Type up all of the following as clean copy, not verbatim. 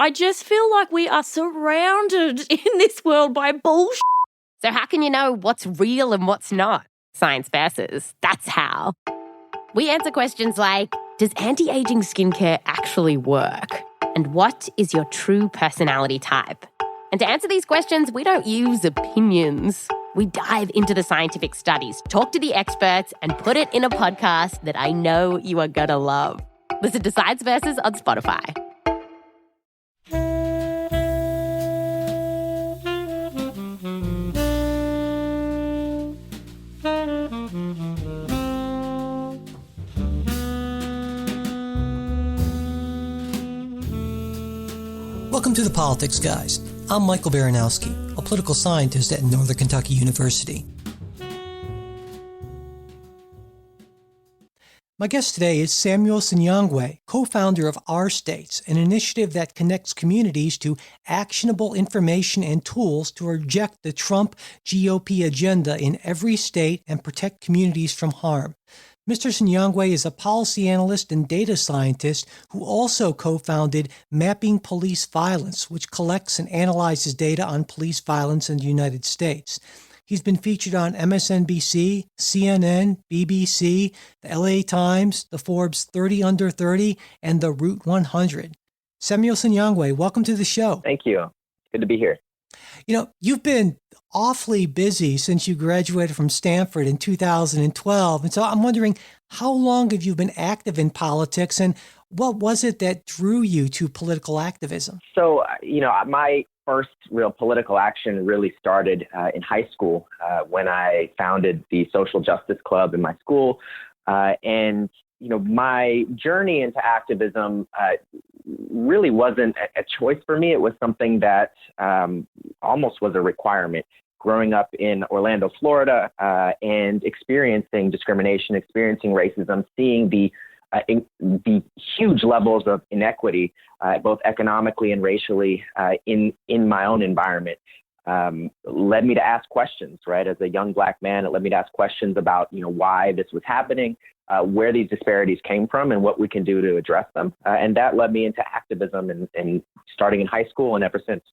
I just feel like we are surrounded in this world by bullshit. So how can you know what's real and what's not? Science Versus, that's how. We answer questions like, does anti-aging skincare actually work? And what is your true personality type? And to answer these questions, we don't use opinions. We dive into the scientific studies, talk to the experts, and put it in a podcast that I know you are gonna love. Listen to Science Versus on Spotify. Welcome to The Politics Guys. I'm Michael Baranowski, a political scientist at Northern Kentucky University. My guest today is Samuel Sinyangwe, co-founder of Our States, an initiative that connects communities to actionable information and tools to reject the Trump GOP agenda in every state and protect communities from harm. Mr. Sinyangwe is a policy analyst and data scientist who also co-founded Mapping Police Violence, which collects and analyzes data on police violence in the United States. He's been featured on MSNBC, CNN, BBC, the LA Times, the Forbes 30 Under 30, and the Route 100. Samuel Sinyangwe, welcome to the show. Thank you. Good to be here. You know, you've been awfully busy since you graduated from Stanford in 2012. And so I'm wondering, how long have you been active in politics, and what was it that drew you to political activism? So, my first real political action really started in high school when I founded the Social Justice Club in my school. My journey into activism really wasn't a choice for me. It was something that almost was a requirement. Growing up in Orlando, Florida, and experiencing discrimination, experiencing racism, seeing the huge levels of inequity, both economically and racially, in my own environment, led me to ask questions. Right, as a young Black man, it led me to ask questions about why this was happening, where these disparities came from, and what we can do to address them. And that led me into activism, and starting in high school and ever since.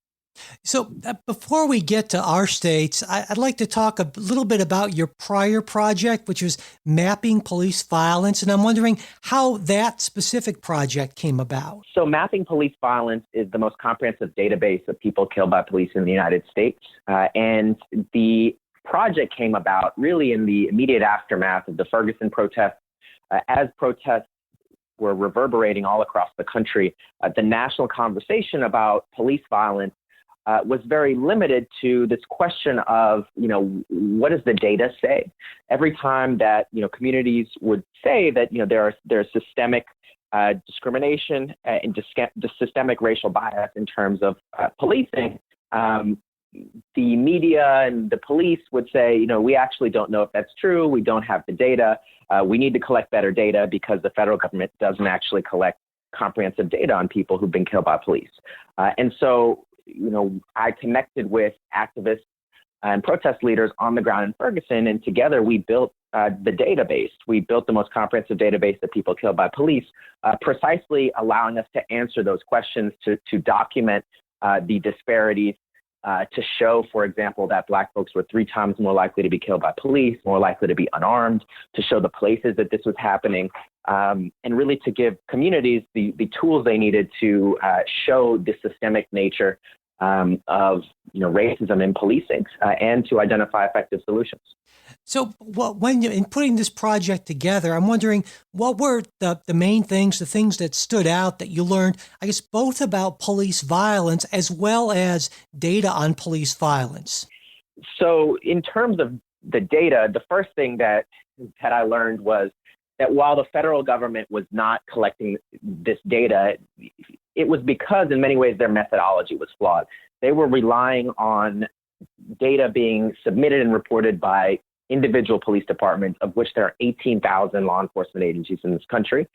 So before we get to Our States, I'd like to talk a little bit about your prior project, which was Mapping Police Violence. And I'm wondering how that specific project came about. So Mapping Police Violence is the most comprehensive database of people killed by police in the United States. And the project came about really in the immediate aftermath of the Ferguson protests. As protests were reverberating all across the country, the national conversation about police violence was very limited to this question of, what does the data say? Every time that, communities would say that, there's systemic discrimination and systemic racial bias in terms of policing, the media and the police would say, we actually don't know if that's true. We don't have the data. We need to collect better data because the federal government doesn't actually collect comprehensive data on people who've been killed by police. And so, I connected with activists and protest leaders on the ground in Ferguson, and together we built the database. We built the most comprehensive database of people killed by police, precisely allowing us to answer those questions, to document the disparities, to show, for example, that Black folks were 3 times more likely to be killed by police, more likely to be unarmed, to show the places that this was happening, and really to give communities the tools they needed to show the systemic nature of racism in policing, and to identify effective solutions. So when in putting this project together, I'm wondering, what were the main things, the things that stood out that you learned, I guess, both about police violence as well as data on police violence? So in terms of the data, the first thing that I learned was that while the federal government was not collecting this data, it was because in many ways their methodology was flawed. They were relying on data being submitted and reported by individual police departments, of which there are 18,000 law enforcement agencies in this country.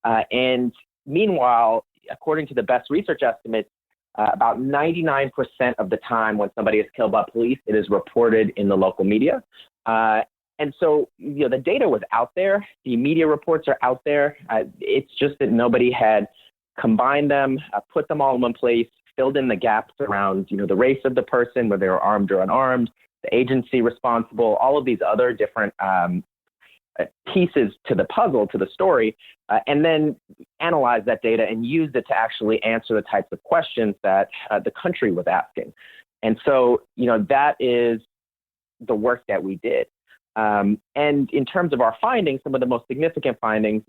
And meanwhile, according to the best research estimates, about 99% of the time when somebody is killed by police, it is reported in the local media. And so, the data was out there. The media reports are out there. It's just that nobody had combined them, put them all in one place, filled in the gaps around, the race of the person, whether they were armed or unarmed, the agency responsible, all of these other different pieces to the puzzle, to the story, and then analyze that data and use it to actually answer the types of questions that the country was asking. And so, that is the work that we did. And in terms of our findings, some of the most significant findings,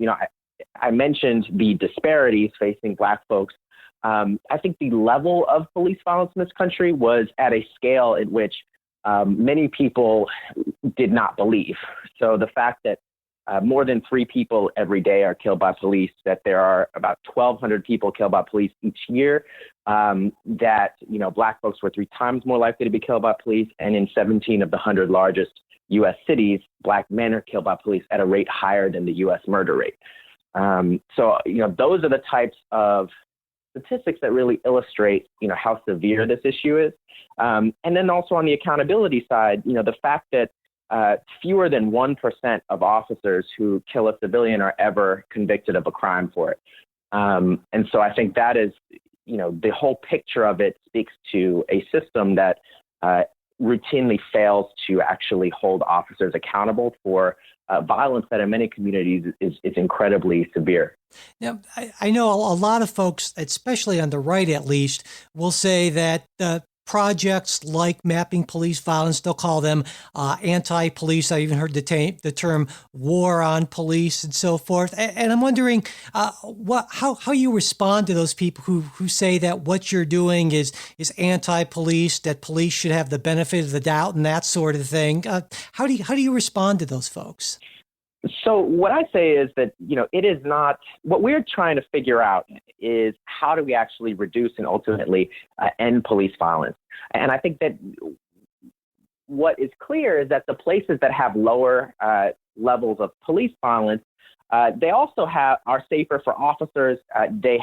I mentioned the disparities facing Black folks. I think the level of police violence in this country was at a scale in which many people did not believe. So the fact that more than 3 people every day are killed by police, that there are about 1,200 people killed by police each year, that, Black folks were 3 times more likely to be killed by police. And in 17 of the 100 largest U.S. cities, Black men are killed by police at a rate higher than the U.S. murder rate. So, those are the types of statistics that really illustrate, how severe this issue is. And then also on the accountability side, the fact that fewer than 1% of officers who kill a civilian are ever convicted of a crime for it. And so I think that is, the whole picture of it speaks to a system that routinely fails to actually hold officers accountable for violence that in many communities is incredibly severe. Now, I know a lot of folks, especially on the right at least, will say that projects like Mapping Police Violence, they'll call them anti-police. I even heard the term war on police and so forth. And I'm wondering how you respond to those people who say that what you're doing is anti-police, that police should have the benefit of the doubt and that sort of thing. How do you respond to those folks? So what I say is that, it is not, what we're trying to figure out is how do we actually reduce and ultimately end police violence. And I think that what is clear is that the places that have lower levels of police violence, they also are safer for officers. They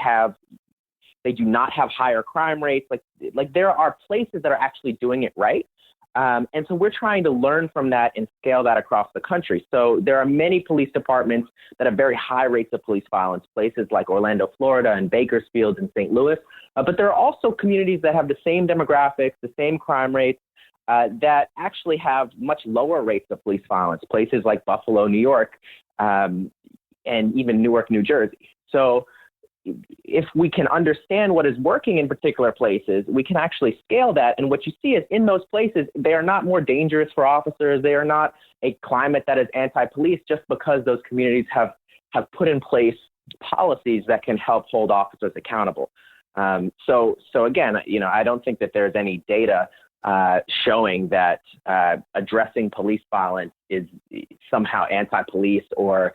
do not have higher crime rates. Like there are places that are actually doing it right. And so we're trying to learn from that and scale that across the country. So there are many police departments that have very high rates of police violence, places like Orlando, Florida, and Bakersfield and St. Louis. But there are also communities that have the same demographics, the same crime rates, that actually have much lower rates of police violence, places like Buffalo, New York, and even Newark, New Jersey. So if we can understand what is working in particular places, we can actually scale that. And what you see is in those places, they are not more dangerous for officers. They are not a climate that is anti-police just because those communities have put in place policies that can help hold officers accountable. So again, I don't think that there's any data showing that addressing police violence is somehow anti-police or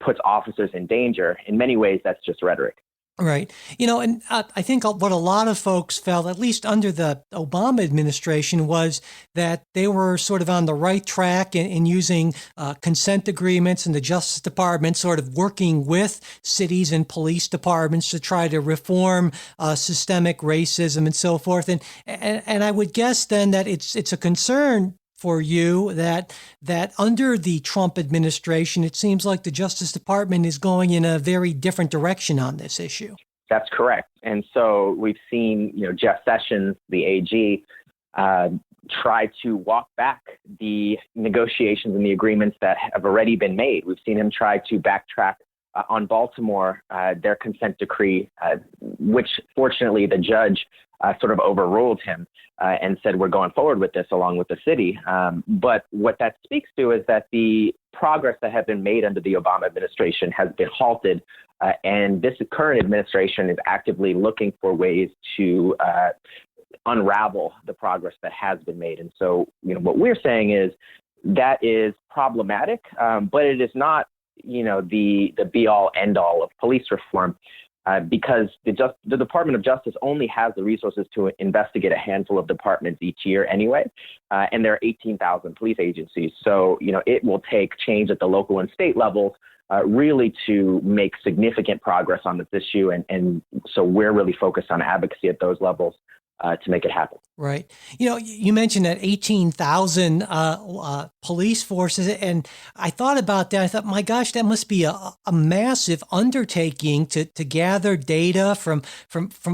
puts officers in danger. In many ways, that's just rhetoric. Right. And I think what a lot of folks felt, at least under the Obama administration, was that they were sort of on the right track in using consent agreements, and the Justice Department sort of working with cities and police departments to try to reform systemic racism and so forth. And I would guess then that it's a concern for you that under the Trump administration, it seems like the Justice Department is going in a very different direction on this issue. That's correct. And so we've seen, Jeff Sessions, the AG, try to walk back the negotiations and the agreements that have already been made. We've seen him try to backtrack on Baltimore, their consent decree, which fortunately the judge sort of overruled him and said, we're going forward with this along with the city. But what that speaks to is that the progress that had been made under the Obama administration has been halted. And this current administration is actively looking for ways to unravel the progress that has been made. And so, what we're saying is that is problematic, but it is not, the be all end all of police reform. Because the Department of Justice only has the resources to investigate a handful of departments each year anyway, and there are 18,000 police agencies. So, it will take change at the local and state levels really to make significant progress on this issue. And so we're really focused on advocacy at those levels. to make it happen. Right. You mentioned that 18,000 police forces, and I thought about that. I thought, my gosh, that must be a massive undertaking to gather data from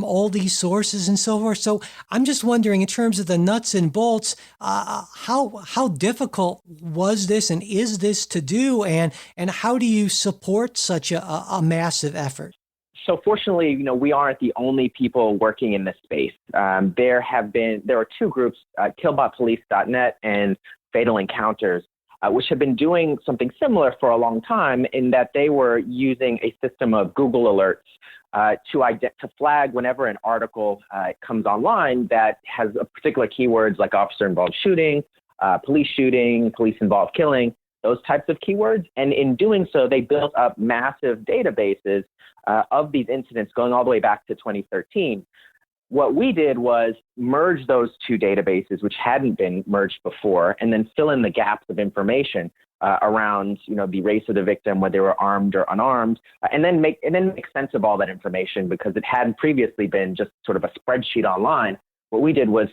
all these sources and so forth. So I'm just wondering, in terms of the nuts and bolts, how difficult was this and is this to do, and how do you support such a massive effort? So fortunately, we aren't the only people working in this space. There are two groups, killbotpolice.net and Fatal Encounters, which have been doing something similar for a long time, in that they were using a system of Google alerts to flag whenever an article comes online that has a particular keywords like officer-involved shooting, police-involved killing, those types of keywords. And in doing so, they built up massive databases of these incidents going all the way back to 2013. What we did was merge those two databases, which hadn't been merged before, and then fill in the gaps of information around, the race of the victim, whether they were armed or unarmed, and then make sense of all that information, because it hadn't previously been just sort of a spreadsheet online. What we did was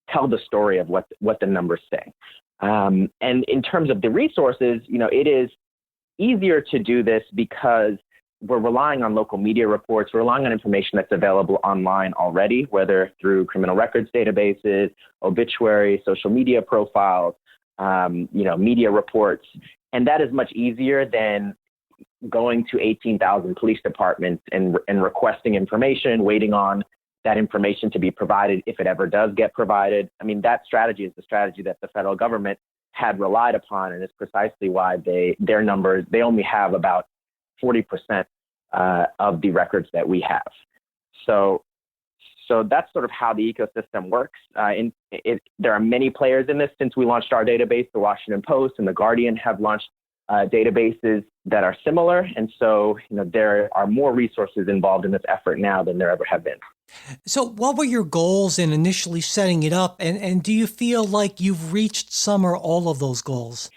tell the story of what the numbers say. And in terms of the resources, it is easier to do this because we're relying on local media reports. We're relying on information that's available online already, whether through criminal records databases, obituaries, social media profiles, media reports. And that is much easier than going to 18,000 police departments and requesting information, waiting on that information to be provided if it ever does get provided. I mean, that strategy is the strategy that the federal government had relied upon, and it's precisely why their numbers, they only have about 40% of the records that we have. So that's sort of how the ecosystem works. There are many players in this. Since we launched our database, the Washington Post and the Guardian have launched databases that are similar. And so, there are more resources involved in this effort now than there ever have been. So what were your goals in initially setting it up? And do you feel like you've reached some or all of those goals?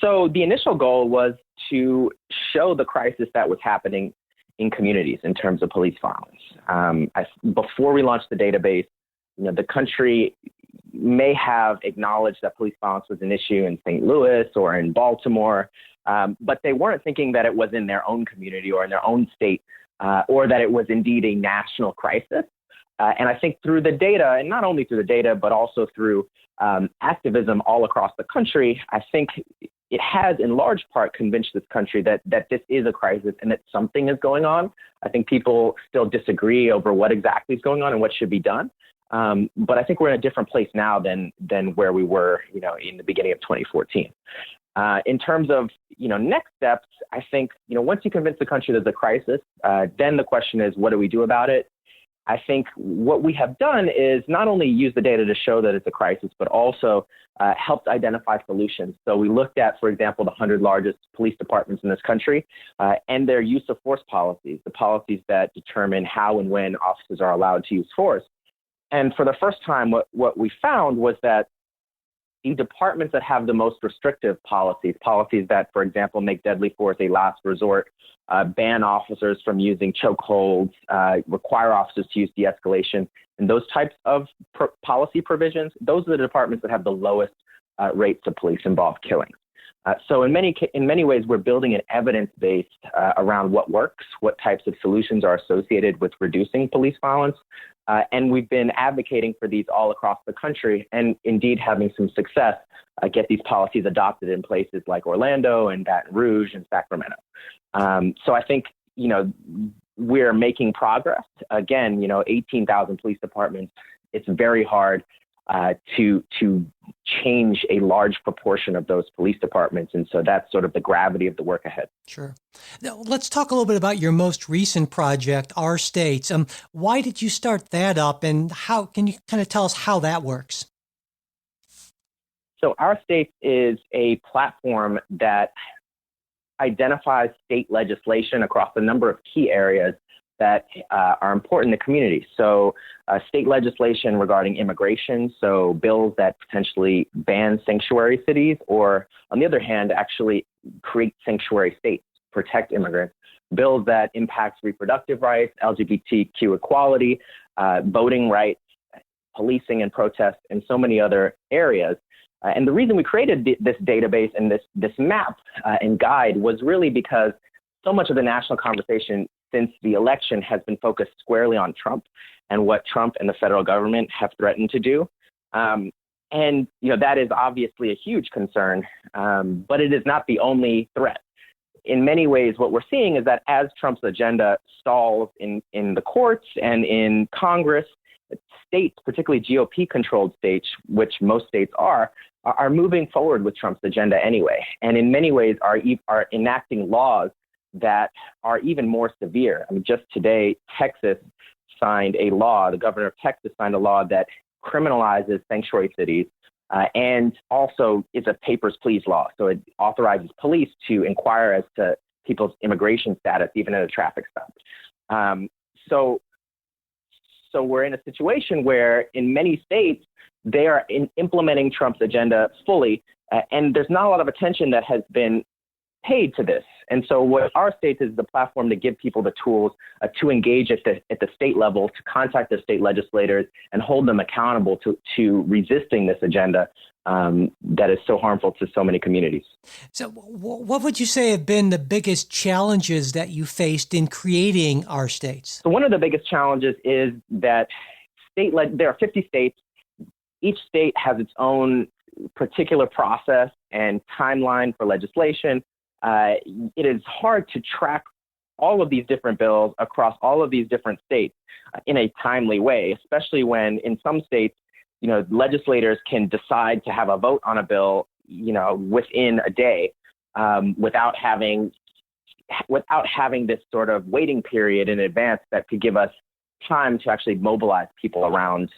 So the initial goal was to show the crisis that was happening in communities in terms of police violence. Before we launched the database, the country may have acknowledged that police violence was an issue in St. Louis or in Baltimore, but they weren't thinking that it was in their own community or in their own state, or that it was indeed a national crisis. And I think through the data, and not only through the data, but also through activism all across the country, I think it has in large part convinced this country that this is a crisis and that something is going on. I think people still disagree over what exactly is going on and what should be done. But I think we're in a different place now than where we were, in the beginning of 2014. In terms of, next steps, I think, once you convince the country there's a crisis, then the question is, what do we do about it? I think what we have done is not only use the data to show that it's a crisis, but also helped identify solutions. So we looked at, for example, the 100 largest police departments in this country and their use of force policies, the policies that determine how and when officers are allowed to use force. And for the first time, what we found was that the departments that have the most restrictive policies that, for example, make deadly force a last resort, ban officers from using chokeholds, require officers to use de-escalation, and those types of policy provisions, those are the departments that have the lowest rates of police-involved killings. So in many ways, we're building an evidence base around what works, what types of solutions are associated with reducing police violence. And we've been advocating for these all across the country and indeed having some success get these policies adopted in places like Orlando and Baton Rouge and Sacramento. So I think, we're making progress. Again, 18,000 police departments, it's very hard to change a large proportion of those police departments. And so that's sort of the gravity of the work ahead. Sure. Now, let's talk a little bit about your most recent project, Our States. Why did you start that up, and how can you kind of tell us how that works? So Our States is a platform that identifies state legislation across a number of key areas that are important to communities. So state legislation regarding immigration, so bills that potentially ban sanctuary cities, or on the other hand, actually create sanctuary states, protect immigrants, bills that impact reproductive rights, LGBTQ equality, voting rights, policing and protest, and so many other areas. And the reason we created this database and this map and guide was really because so much of the national conversation since the election has been focused squarely on Trump and what Trump and the federal government have threatened to do. And that is obviously a huge concern, but it is not the only threat. In many ways, what we're seeing is that as Trump's agenda stalls in the courts and in Congress, states, particularly GOP-controlled states, which most states are moving forward with Trump's agenda anyway, and in many ways are enacting laws that are even more severe. I mean, just today, Texas signed a law, the governor of Texas signed a law that criminalizes sanctuary cities and also is a papers, please law. So it authorizes police to inquire as to people's immigration status, even at a traffic stop. So we're in a situation where in many states, they are implementing Trump's agenda fully, and there's not a lot of attention that has been paid to this. And so what our state is the platform to give people the tools to engage at the state level, to contact their state legislators and hold them accountable to resisting this agenda that is so harmful to so many communities. So what would you say have been the biggest challenges that you faced in creating Our States? So one of the biggest challenges is that there are 50 states. Each state has its own particular process and timeline for legislation. It is hard to track all of these different bills across all of these different states in a timely way, especially when in some states, legislators can decide to have a vote on a bill, within a day, without having this sort of waiting period in advance that could give us time to actually mobilize people around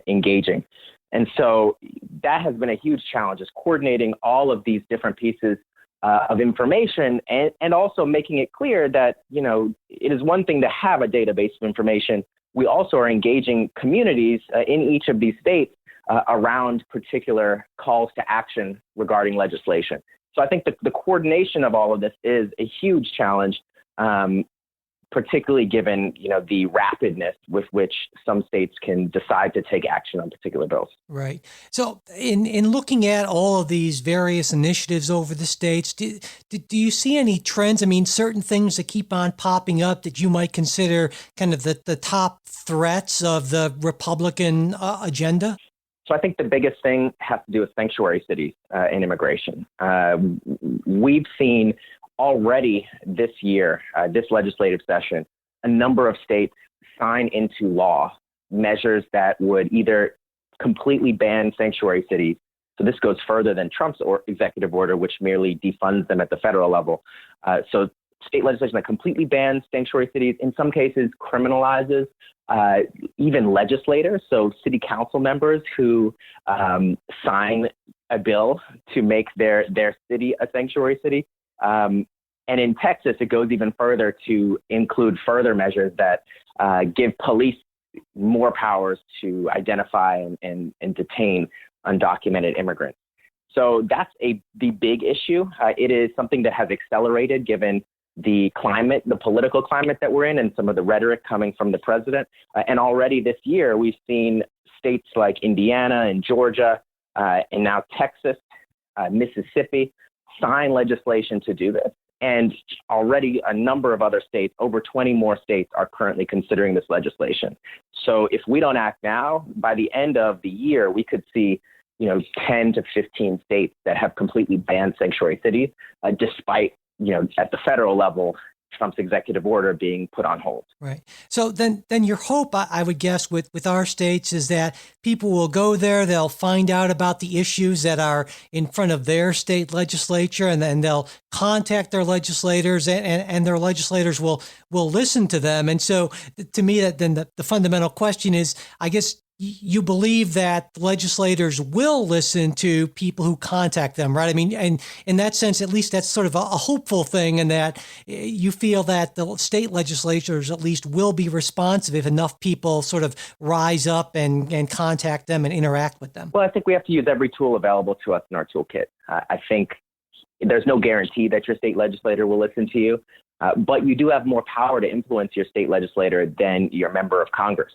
engaging. And so that has been a huge challenge, is coordinating all of these different pieces of information and also making it clear that, it is one thing to have a database of information. We also are engaging communities in each of these states around particular calls to action regarding legislation. So I think the coordination of all of this is a huge challenge, particularly given, the rapidness with which some states can decide to take action on particular bills. Right. So in looking at all of these various initiatives over the states, do you see any trends? I mean, certain things that keep on popping up that you might consider kind of the top threats of the Republican agenda? So I think the biggest thing has to do with sanctuary cities and immigration. We've seen already this year, this legislative session, a number of states sign into law measures that would either completely ban sanctuary cities. So this goes further than Trump's executive order, which merely defunds them at the federal level. So state legislation that completely bans sanctuary cities, in some cases criminalizes even legislators, so city council members who sign a bill to make their city a sanctuary city. And in Texas, it goes even further to include further measures that give police more powers to identify and detain undocumented immigrants. So that's the big issue. It is something that has accelerated given the climate, the political climate that we're in, and some of the rhetoric coming from the president. And already this year, we've seen states like Indiana and Georgia, and now Texas, Mississippi, sign legislation to do this. And already a number of other states, over 20 more states, are currently considering this legislation. So if we don't act now, by the end of the year, we could see 10 to 15 states that have completely banned sanctuary cities, despite at the federal level, Trump's executive order being put on hold. Right. So then your hope, I would guess, with Our States is that people will go there, they'll find out about the issues that are in front of their state legislature, and then they'll contact their legislators, and their legislators will listen to them. And so to me, then the fundamental question is, I guess, you believe that legislators will listen to people who contact them, right? I mean, and in that sense, at least that's sort of a hopeful thing, and that you feel that the state legislatures at least will be responsive if enough people sort of rise up and contact them and interact with them. Well, I think we have to use every tool available to us in our toolkit. I think there's no guarantee that your state legislator will listen to you, But you do have more power to influence your state legislator than your member of Congress.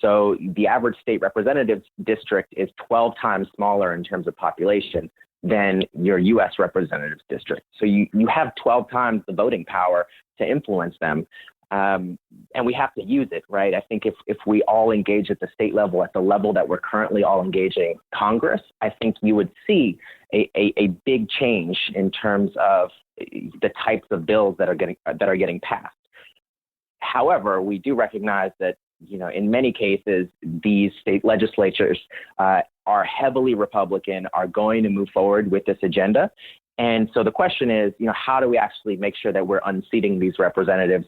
So the average state representative district is 12 times smaller in terms of population than your U.S. representatives district. So you have 12 times the voting power to influence them. And we have to use it, right? I think if we all engage at the state level, at the level that we're currently all engaging Congress, I think you would see a big change in terms of the types of bills that are getting passed. However, we do recognize that, in many cases, these state legislatures are heavily Republican, are going to move forward with this agenda. And so the question is, how do we actually make sure that we're unseating these representatives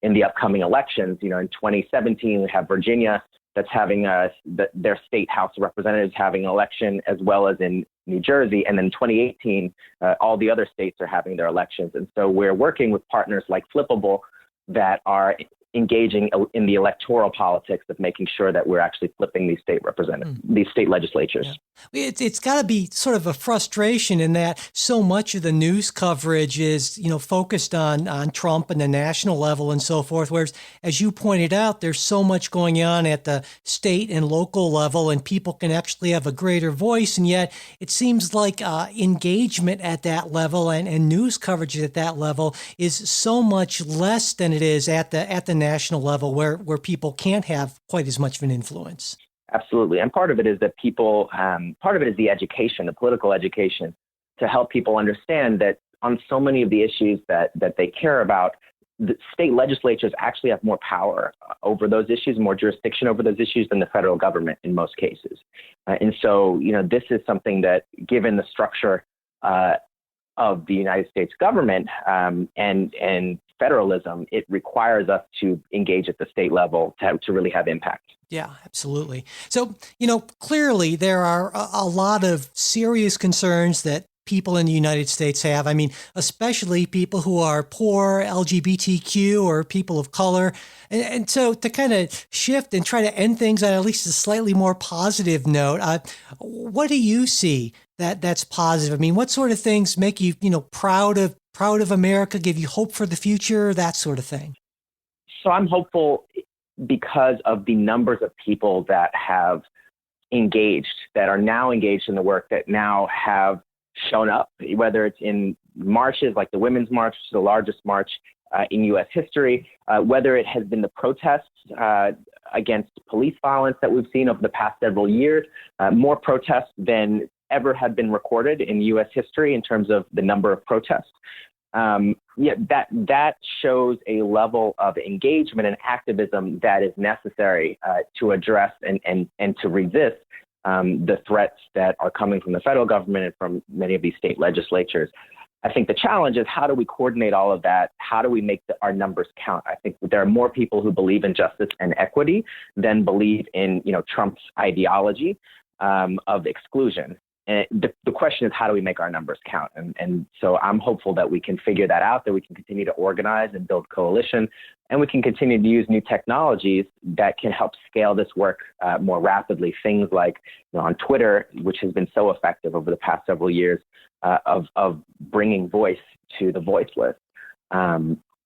in the upcoming elections? In 2017, we have Virginia that's having their state House of Representatives having an election, as well as in New Jersey. And then 2018, all the other states are having their elections. And so we're working with partners like Flippable that are engaging in the electoral politics of making sure that we're actually flipping these state representatives, these state legislatures. Yeah. It's got to be sort of a frustration in that so much of the news coverage is, focused on Trump and the national level and so forth. Whereas, as you pointed out, there's so much going on at the state and local level, and people can actually have a greater voice. And yet, it seems like engagement at that level and news coverage at that level is so much less than it is at the national level, where people can't have quite as much of an influence. Absolutely. And part of it is that part of it is the education, the political education, to help people understand that on so many of the issues that they care about, the state legislatures actually have more power over those issues, more jurisdiction over those issues than the federal government in most cases. And so, this is something that, given the structure of the United States government and federalism, it requires us to engage at the state level to really have impact. Yeah, absolutely. So, clearly there are a lot of serious concerns that people in the United States have. I mean, especially people who are poor, LGBTQ, or people of color. And so to kind of shift and try to end things on at least a slightly more positive note, what do you see that's positive? I mean, what sort of things make you, proud of America, give you hope for the future, that sort of thing? So I'm hopeful because of the numbers of people that have engaged, that are now engaged in the work, that now have shown up, whether it's in marches like the Women's March, which is the largest march in U.S. history, whether it has been the protests against police violence that we've seen over the past several years, more protests than ever had been recorded in U.S. history in terms of the number of protests. That shows a level of engagement and activism that is necessary to address and to resist the threats that are coming from the federal government and from many of these state legislatures. I think the challenge is, how do we coordinate all of that? How do we make our numbers count? I think there are more people who believe in justice and equity than believe in, Trump's ideology of exclusion. And the question is, how do we make our numbers count? And so I'm hopeful that we can figure that out, that we can continue to organize and build coalition, and we can continue to use new technologies that can help scale this work more rapidly. Things like on Twitter, which has been so effective over the past several years, of bringing voice to the voiceless,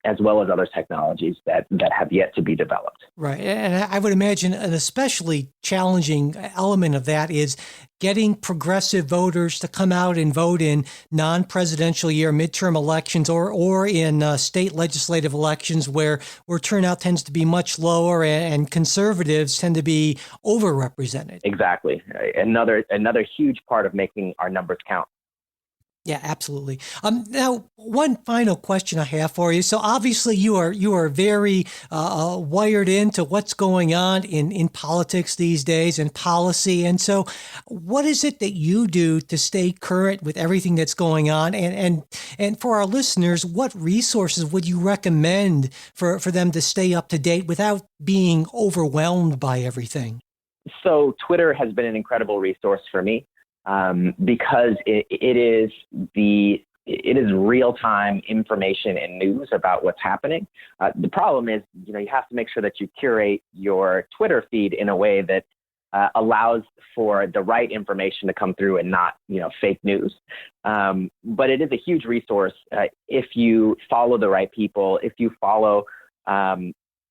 as well as other technologies that have yet to be developed. Right. And I would imagine an especially challenging element of that is getting progressive voters to come out and vote in non-presidential year midterm elections or in state legislative elections where turnout tends to be much lower and conservatives tend to be overrepresented. Exactly. Another huge part of making our numbers count. Yeah, absolutely. Now, one final question I have for you. So obviously you are very wired into what's going on in politics these days and policy. And so what is it that you do to stay current with everything that's going on? And for our listeners, what resources would you recommend for them to stay up to date without being overwhelmed by everything? So Twitter has been an incredible resource for me. Because it is real-time information and news about what's happening. The problem is, you have to make sure that you curate your Twitter feed in a way that allows for the right information to come through and not, fake news. But it is a huge resource if you follow the right people, if you follow,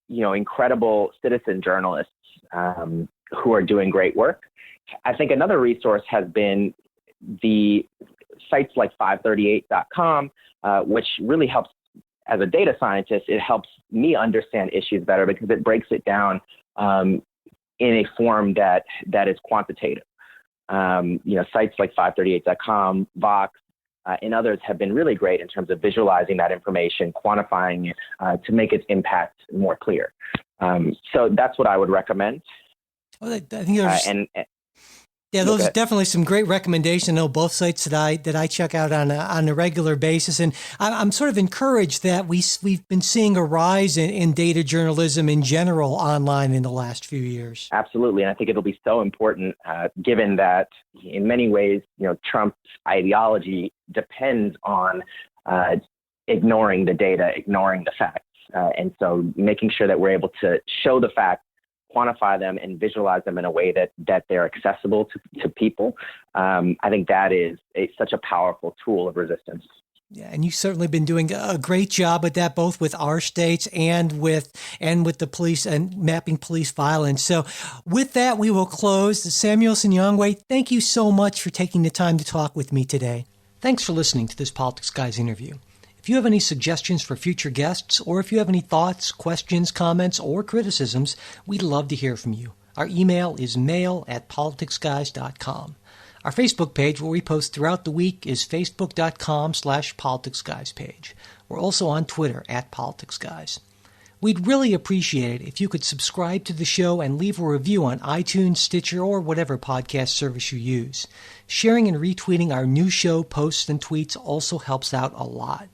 incredible citizen journalists who are doing great work. I think another resource has been the sites like 538.com, which really helps. As a data scientist, it helps me understand issues better because it breaks it down in a form that is quantitative. Sites like 538.com, Vox, and others have been really great in terms of visualizing that information, quantifying it to make its impact more clear. So that's what I would recommend. Well, I think there's... those are definitely some great recommendations. I know both sites that I check out on a regular basis, and I'm sort of encouraged that we've been seeing a rise in data journalism in general online in the last few years. Absolutely, and I think it'll be so important given that in many ways, Trump's ideology depends on ignoring the data, ignoring the facts, and so making sure that we're able to show the facts, quantify them, and visualize them in a way that they're accessible to people. I think that is such a powerful tool of resistance. Yeah, and you've certainly been doing a great job at that, both with our states and with the police and mapping police violence. So with that, we will close. Samuelson Nyangwe, thank you so much for taking the time to talk with me today. Thanks for listening to this Politics Guys interview. If you have any suggestions for future guests, or if you have any thoughts, questions, comments, or criticisms, we'd love to hear from you. Our email is mail@politicsguys.com. Our Facebook page, where we post throughout the week, is facebook.com/politicsguyspage. We're also on Twitter @politicsguys. We'd really appreciate it if you could subscribe to the show and leave a review on iTunes, Stitcher, or whatever podcast service you use. Sharing and retweeting our new show posts and tweets also helps out a lot.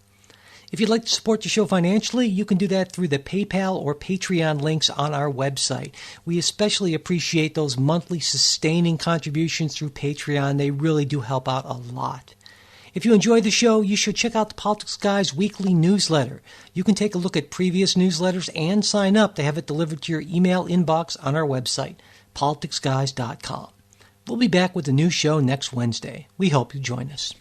If you'd like to support the show financially, you can do that through the PayPal or Patreon links on our website. We especially appreciate those monthly sustaining contributions through Patreon. They really do help out a lot. If you enjoy the show, you should check out the Politics Guys weekly newsletter. You can take a look at previous newsletters and sign up to have it delivered to your email inbox on our website, politicsguys.com. We'll be back with a new show next Wednesday. We hope you join us.